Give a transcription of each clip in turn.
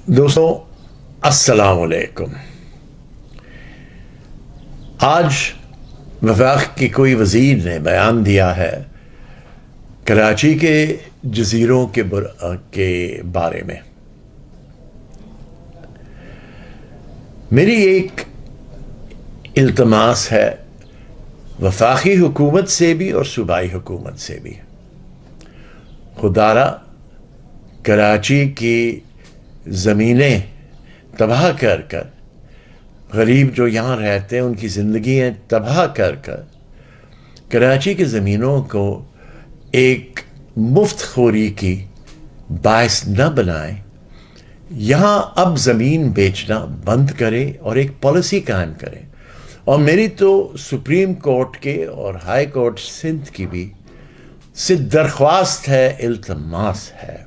دوستوں، السلام علیکم۔ آج وفاق کی کوئی وزیر نے بیان دیا ہے کراچی کے جزیروں کے بارے میں۔ میری ایک التماس ہے وفاقی حکومت سے بھی اور صوبائی حکومت سے بھی، خدارا کراچی کی زمینیں تباہ کر کر، غریب جو یہاں رہتے ہیں ان کی زندگیاں تباہ کر کر کراچی کی زمینوں کو ایک مفت خوری کی باعث نہ بنائیں۔ یہاں اب زمین بیچنا بند کرے اور ایک پالیسی قائم کرے۔ اور میری تو سپریم کورٹ کے اور ہائی کورٹ سندھ کی بھی سے درخواست ہے، التماس ہے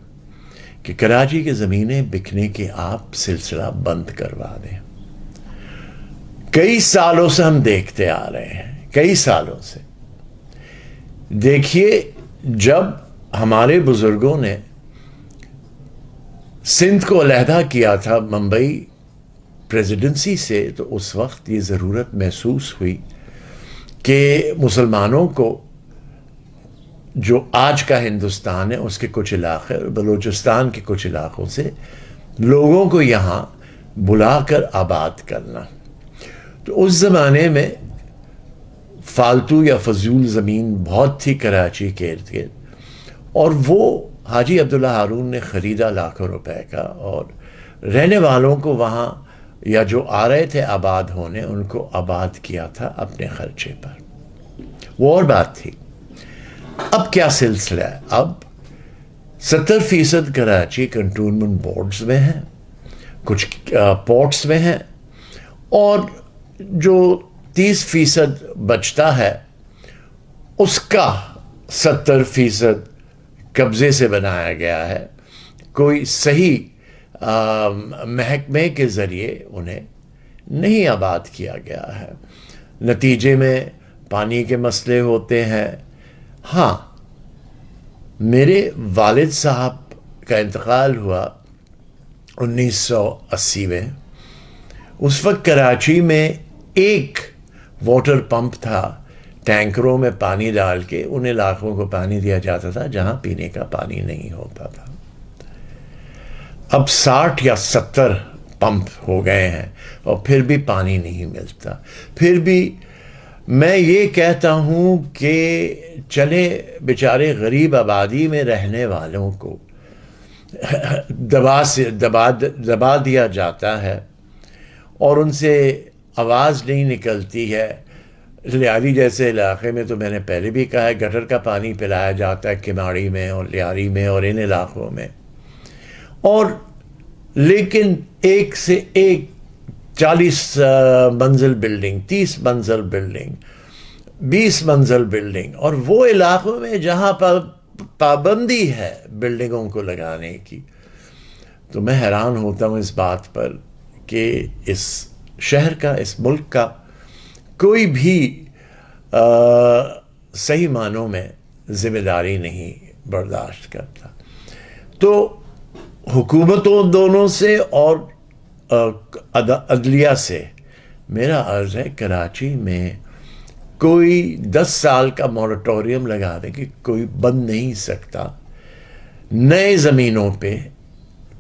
کہ کراچی کی زمینیں بکنے کے آپ سلسلہ بند کروا دیں۔ کئی سالوں سے ہم دیکھتے آ رہے ہیں، کئی سالوں سے۔ دیکھیے، جب ہمارے بزرگوں نے سندھ کو علیحدہ کیا تھا ممبئی پریزیڈنسی سے، تو اس وقت یہ ضرورت محسوس ہوئی کہ مسلمانوں کو جو آج کا ہندوستان ہے اس کے کچھ علاقے اور بلوچستان کے کچھ علاقوں سے لوگوں کو یہاں بلا کر آباد کرنا۔ تو اس زمانے میں فالتو یا فضول زمین بہت تھی کراچی کے ارد گرد، اور وہ حاجی عبداللہ ہارون نے خریدا لاکھوں روپے کا، اور رہنے والوں کو وہاں یا جو آ رہے تھے آباد ہونے ان کو آباد کیا تھا اپنے خرچے پر۔ وہ اور بات تھی۔ اب کیا سلسلہ ہے؟ اب 70% کراچی کنٹونمنٹ بورڈز میں ہیں، کچھ پورٹس میں ہیں، اور جو 30% بچتا ہے اس کا 70% قبضے سے بنایا گیا ہے۔ کوئی صحیح محکمے کے ذریعے انہیں نہیں آباد کیا گیا ہے۔ نتیجے میں پانی کے مسئلے ہوتے ہیں۔ ہاں، میرے والد صاحب کا انتقال ہوا 1980 میں۔ اس وقت کراچی میں ایک واٹر پمپ تھا، ٹینکروں میں پانی ڈال کے ان علاقوں کو پانی دیا جاتا تھا جہاں پینے کا پانی نہیں ہوتا تھا۔ اب 60 یا 70 پمپ ہو گئے ہیں اور پھر بھی پانی نہیں ملتا۔ پھر بھی میں یہ کہتا ہوں کہ چلے بیچارے غریب آبادی میں رہنے والوں کو دبا دیا جاتا ہے اور ان سے آواز نہیں نکلتی ہے۔ لیاری جیسے علاقے میں تو میں نے پہلے بھی کہا ہے، گٹر کا پانی پلایا جاتا ہے کماڑی میں اور لیاری میں اور ان علاقوں میں، اور لیکن ایک سے ایک 40 منزل بلڈنگ، 30 منزل بلڈنگ، 20 منزل بلڈنگ، اور وہ علاقوں میں جہاں پر پابندی ہے بلڈنگوں کو لگانے کی۔ تو میں حیران ہوتا ہوں اس بات پر کہ اس شہر کا، اس ملک کا کوئی بھی صحیح معنوں میں ذمہ داری نہیں برداشت کرتا۔ تو حکومتوں دونوں سے اور عدلیہ سے میرا عرض ہے، کراچی میں کوئی 10 سال کا مورٹوریم لگا دے کہ کوئی بند نہیں سکتا نئے زمینوں پہ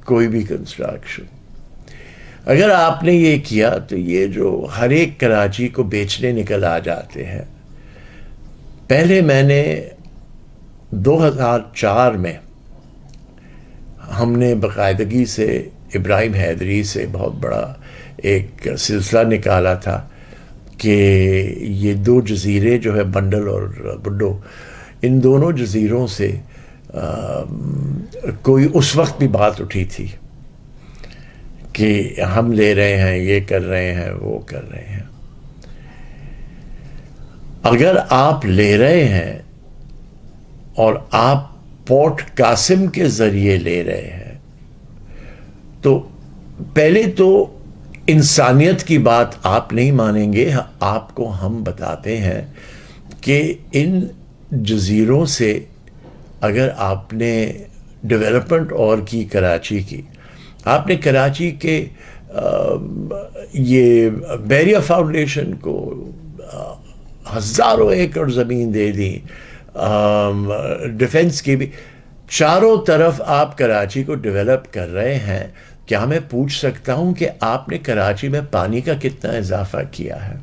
کوئی بھی کنسٹرکشن۔ اگر آپ نے یہ کیا تو یہ جو ہر ایک کراچی کو بیچنے نکل آ جاتے ہیں۔ پہلے میں نے 2004 میں ہم نے باقاعدگی سے ابراہیم حیدری سے بہت بڑا ایک سلسلہ نکالا تھا کہ یہ 2 جزیرے جو ہے بنڈل اور بڈو، ان دونوں جزیروں سے کوئی اس وقت بھی بات اٹھی تھی کہ ہم لے رہے ہیں، یہ کر رہے ہیں، وہ کر رہے ہیں۔ اگر آپ لے رہے ہیں اور آپ پورٹ قاسم کے ذریعے لے رہے ہیں تو پہلے تو انسانیت کی بات آپ نہیں مانیں گے۔ آپ کو ہم بتاتے ہیں کہ ان جزیروں سے اگر آپ نے ڈیولپمنٹ اور کی کراچی کی، آپ نے کراچی کے یہ بیریا فاؤنڈیشن کو ہزاروں ایکڑ زمین دے دی، ڈیفنس کی بھی، چاروں طرف آپ کراچی کو ڈیولپ کر رہے ہیں. کیا میں پوچھ سکتا ہوں کہ آپ نے کراچی میں پانی کا کتنا اضافہ کیا ہے؟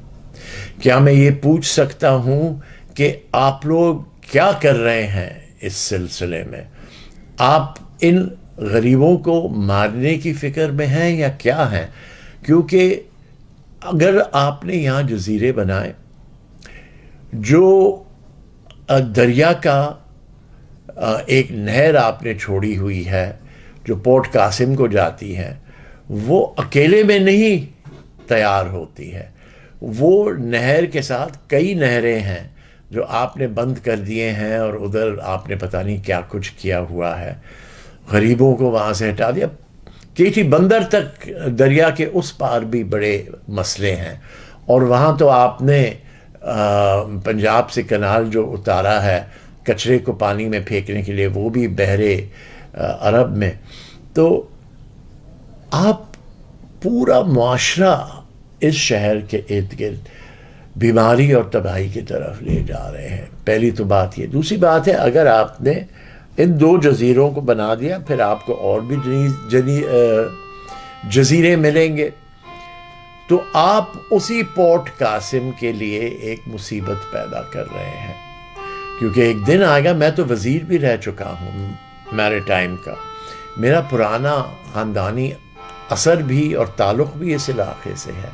کیا میں یہ پوچھ سکتا ہوں کہ آپ لوگ کیا کر رہے ہیں اس سلسلے میں؟ آپ ان غریبوں کو مارنے کی فکر میں ہیں یا کیا ہیں؟ کیونکہ اگر آپ نے یہاں جزیرے بنائے، جو دریا کا ایک نہر آپ نے چھوڑی ہوئی ہے جو پورٹ قاسم کو جاتی ہے، وہ اکیلے میں نہیں تیار ہوتی ہے. وہ نہر کے ساتھ کئی نہریں ہیں جو آپ نے بند کر دیے ہیں، اور ادھر آپ نے پتہ نہیں کیا کچھ کیا ہوا ہے. غریبوں کو وہاں سے ہٹا دیا. کیٹی بندر تک دریا کے اس پار بھی بڑے مسئلے ہیں، اور وہاں تو آپ نے پنجاب سے کنال جو اتارا ہے کچرے کو پانی میں پھینکنے کے لیے، وہ بھی بحرے عرب میں. تو آپ پورا معاشرہ اس شہر کے ارد گرد بیماری اور تباہی کی طرف لے جا رہے ہیں. پہلی تو بات یہ. دوسری بات ہے، اگر آپ نے ان 2 جزیروں کو بنا دیا، پھر آپ کو اور بھی جزیرے ملیں گے، تو آپ اسی پورٹ قاسم کے لیے ایک مصیبت پیدا کر رہے ہیں. کیونکہ ایک دن آئے گا، میں تو وزیر بھی رہ چکا ہوں میرے ٹائم کا، میرا پرانا خاندانی اثر بھی اور تعلق بھی اس علاقے سے ہے.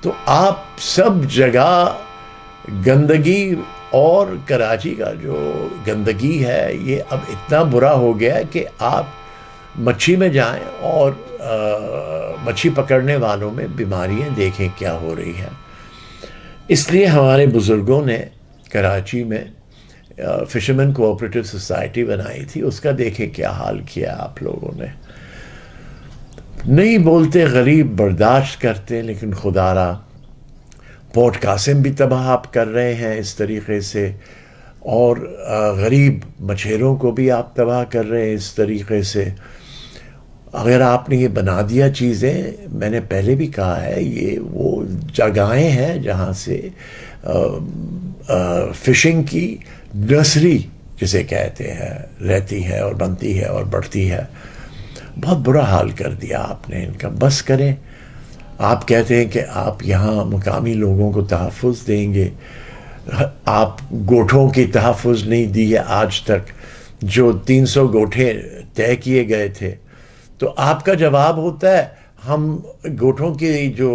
تو آپ سب جگہ گندگی، اور کراچی کا جو گندگی ہے یہ اب اتنا برا ہو گیا ہے کہ آپ مچھی میں جائیں اور مچھی پکڑنے والوں میں بیماریاں دیکھیں کیا ہو رہی ہیں. اس لیے ہمارے بزرگوں نے کراچی میں فشرمین کوآپریٹو سوسائٹی بنائی تھی. اس کا دیکھیں کیا حال کیا آپ لوگوں نے. نہیں بولتے غریب برداشت کرتے، لیکن خدا را پورٹ قاسم بھی تباہ آپ کر رہے ہیں اس طریقے سے، اور غریب مچھیروں کو بھی آپ تباہ کر رہے ہیں اس طریقے سے. اگر آپ نے یہ بنا دیا چیزیں، میں نے پہلے بھی کہا ہے، یہ وہ جگہیں ہیں جہاں سے فشنگ کی نرسری جسے کہتے ہیں رہتی ہے اور بنتی ہے اور بڑھتی ہے. بہت برا حال کر دیا آپ نے ان کا. بس کریں. آپ کہتے ہیں کہ آپ یہاں مقامی لوگوں کو تحفظ دیں گے. آپ گوٹھوں کی تحفظ نہیں دی ہے آج تک. جو 300 گوٹھے طے کیے گئے تھے، تو آپ کا جواب ہوتا ہے ہم گوٹھوں کی جو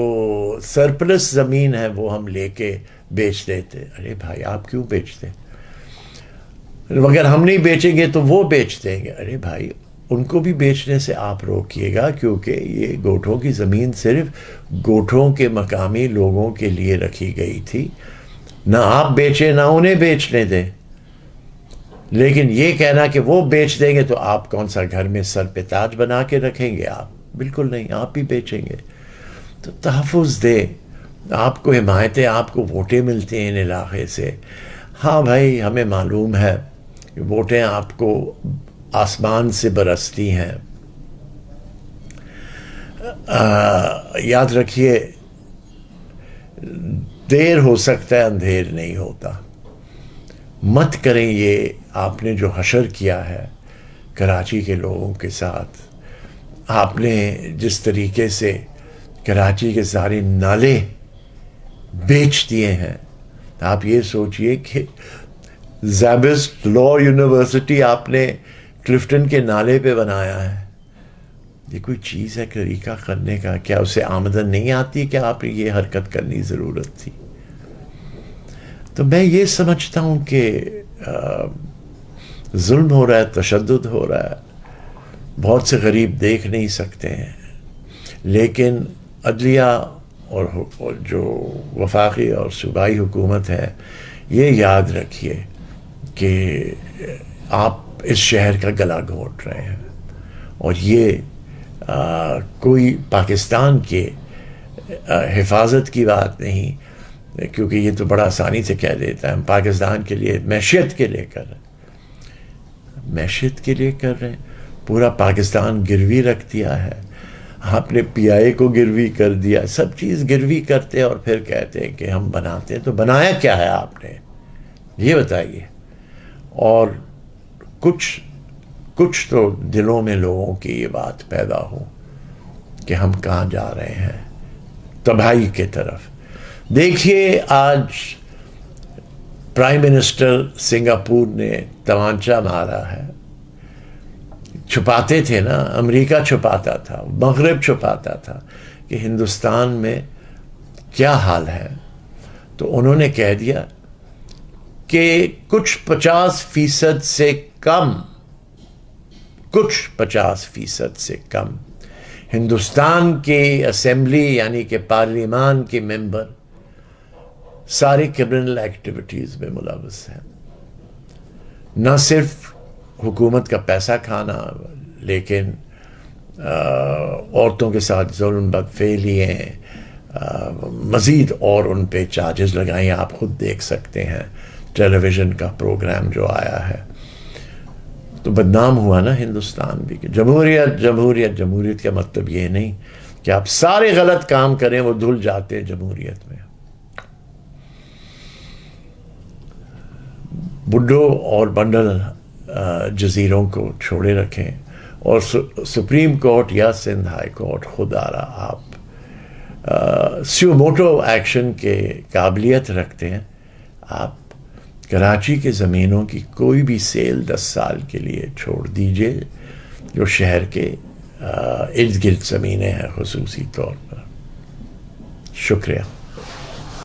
سرپلس زمین ہے وہ ہم لے کے بیچ دیتے. ارے بھائی آپ کیوں بیچتے؟ اگر ہم نہیں بیچیں گے تو وہ بیچ دیں گے. ارے بھائی ان کو بھی بیچنے سے آپ روکیے گا، کیونکہ یہ گوٹھوں کی زمین صرف گوٹھوں کے مقامی لوگوں کے لیے رکھی گئی تھی. نہ آپ بیچیں نہ انہیں بیچنے دیں. لیکن یہ کہنا کہ وہ بیچ دیں گے تو آپ کون سا گھر میں سر پہ تاج بنا کے رکھیں گے؟ آپ بالکل نہیں، آپ بھی بیچیں گے. تو تحفظ دے. آپ کو حمایتیں، آپ کو ووٹیں ملتی ہیں ان علاقے سے. ہاں بھائی ہمیں معلوم ہے کہ ووٹیں آپ کو آسمان سے برستی ہیں. یاد رکھیے، دیر ہو سکتا ہے اندھیر نہیں ہوتا. مت کریں یہ. آپ نے جو حشر کیا ہے کراچی کے لوگوں کے ساتھ، آپ نے جس طریقے سے کراچی کے سارے نالے بیچ دیے ہیں، آپ یہ سوچئے کہ زیبسٹ لا یونیورسٹی آپ نے کلفٹن کے نالے پہ بنایا ہے. یہ کوئی چیز ہے طریقہ کرنے کا؟ کیا اسے آمدن نہیں آتی کہ آپ نے یہ حرکت کرنی ضرورت تھی؟ تو میں یہ سمجھتا ہوں کہ ظلم ہو رہا ہے، تشدد ہو رہا ہے. بہت سے غریب دیکھ نہیں سکتے ہیں، لیکن عدلیہ اور جو وفاقی اور صوبائی حکومت ہے، یہ یاد رکھیے کہ آپ اس شہر کا گلا گھونٹ رہے ہیں. اور یہ کوئی پاکستان کے حفاظت کی بات نہیں، کیونکہ یہ تو بڑا آسانی سے کہہ دیتا ہے ہم پاکستان کے لیے معیشت کے لیے کر رہے ہیں. معیشت کے لیے کر رہے ہیں. پورا پاکستان گروی رکھ دیا ہے. آپ نے پی آئی کو گروی کر دیا، سب چیز گروی کرتے اور پھر کہتے ہیں کہ ہم بناتے ہیں. تو بنایا کیا ہے آپ نے یہ بتائیے. اور کچھ تو دلوں میں لوگوں کی یہ بات پیدا ہو کہ ہم کہاں جا رہے ہیں، تباہی کی طرف. دیکھیے آج پرائم منسٹر سنگاپور نے تمانچہ مارا ہے. چھپاتے تھے نا، امریکہ چھپاتا تھا، مغرب چھپاتا تھا کہ ہندوستان میں کیا حال ہے. تو انہوں نے کہہ دیا کہ کچھ 50% سے کم ہندوستان کے اسمبلی یعنی کہ پارلیمان کے ممبر سارے کرمنل ایکٹیویٹیز میں ملوث ہیں. نہ صرف حکومت کا پیسہ کھانا، لیکن عورتوں کے ساتھ ظلم، بدفعلی ہیں، مزید اور ان پہ چارجز لگائیں. آپ خود دیکھ سکتے ہیں ٹیلی ویژن کا پروگرام جو آیا ہے. تو بدنام ہوا نا ہندوستان بھی کہ جمہوریت کا مطلب یہ نہیں کہ آپ سارے غلط کام کریں وہ دھل جاتے جمہوریت میں. بڈھو اور بنڈل جزیروں کو چھوڑے رکھیں اور سپریم کورٹ یا سندھ ہائی کورٹ خود آپ سیو موٹو ایکشن کے قابلیت رکھتے ہیں. آپ کراچی کے زمینوں کی کوئی بھی سیل 10 سال کے لیے چھوڑ دیجئے جو شہر کے ارد گرد زمینیں ہیں خصوصی طور پر. شکریہ.